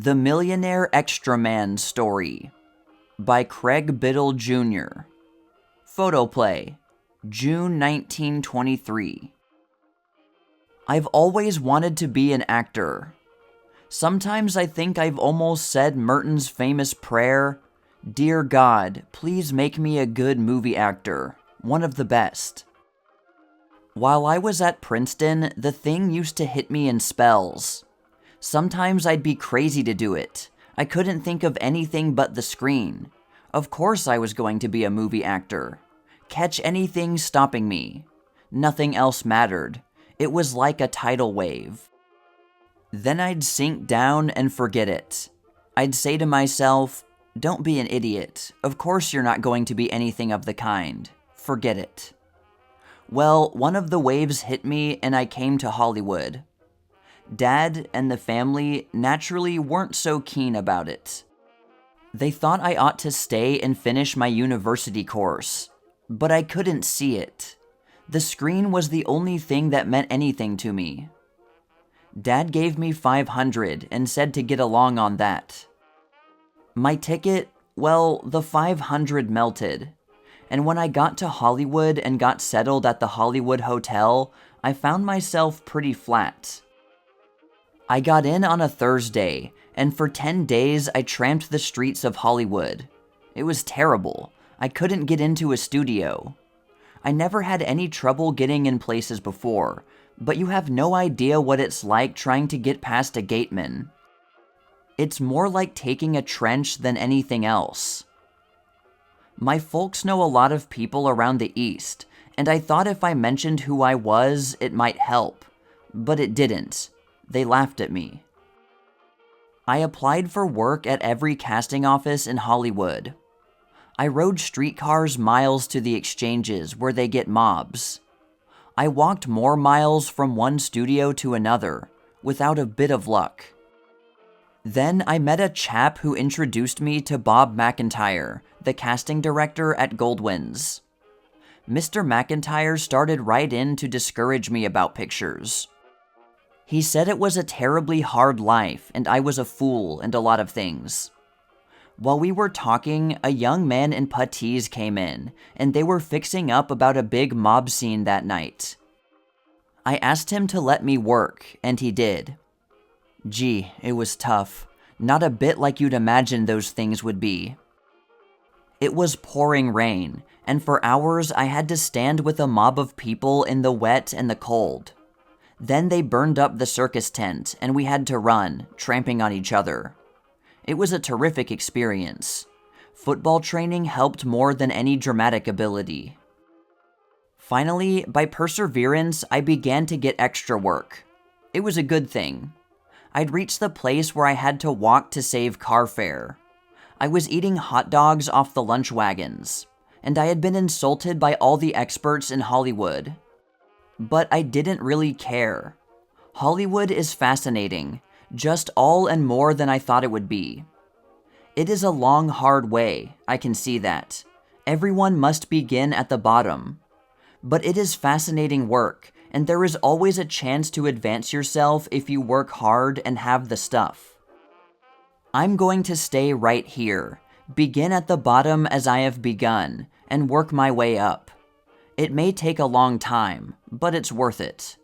The Millionaire Extra Man Story by Craig Biddle Jr. Photoplay, June 1923. I've always wanted to be an actor. Sometimes I think I've almost said Merton's famous prayer, "Dear God, please make me a good movie actor, one of the best." While I was at Princeton, the thing used to hit me in spells. Sometimes I'd be crazy to do it. I couldn't think of anything but the screen. Of course I was going to be a movie actor. Catch anything stopping me. Nothing else mattered. It was like a tidal wave. Then I'd sink down and forget it. I'd say to myself, "Don't be an idiot. Of course you're not going to be anything of the kind. Forget it." Well, one of the waves hit me and I came to Hollywood. Dad and the family naturally weren't so keen about it. They thought I ought to stay and finish my university course, but I couldn't see it. The screen was the only thing that meant anything to me. Dad gave me $500 and said to get along on that. My ticket, well, the $500 melted, and when I got to Hollywood and got settled at the Hollywood Hotel, I found myself pretty flat. I got in on a Thursday, and for 10 days I tramped the streets of Hollywood. It was terrible. I couldn't get into a studio. I never had any trouble getting in places before, but you have no idea what it's like trying to get past a gateman. It's more like taking a trench than anything else. My folks know a lot of people around the East, and I thought if I mentioned who I was, it might help, but it didn't. They laughed at me. I applied for work at every casting office in Hollywood. I rode streetcars miles to the exchanges where they get mobs. I walked more miles from one studio to another, without a bit of luck. Then I met a chap who introduced me to Bob McIntyre, the casting director at Goldwyn's. Mr. McIntyre started right in to discourage me about pictures. He said it was a terribly hard life and I was a fool and a lot of things. While we were talking, a young man in puttees came in, and they were fixing up about a big mob scene that night. I asked him to let me work, and he did. Gee, it was tough. Not a bit like you'd imagine those things would be. It was pouring rain, and for hours I had to stand with a mob of people in the wet and the cold. Then they burned up the circus tent, and we had to run, tramping on each other. It was a terrific experience. Football training helped more than any dramatic ability. Finally, by perseverance, I began to get extra work. It was a good thing. I'd reached the place where I had to walk to save car fare. I was eating hot dogs off the lunch wagons, and I had been insulted by all the experts in Hollywood. But I didn't really care. Hollywood is fascinating, just all and more than I thought it would be. It is a long, hard way, I can see that. Everyone must begin at the bottom. But it is fascinating work, and there is always a chance to advance yourself if you work hard and have the stuff. I'm going to stay right here, begin at the bottom as I have begun, and work my way up. It may take a long time, but it's worth it.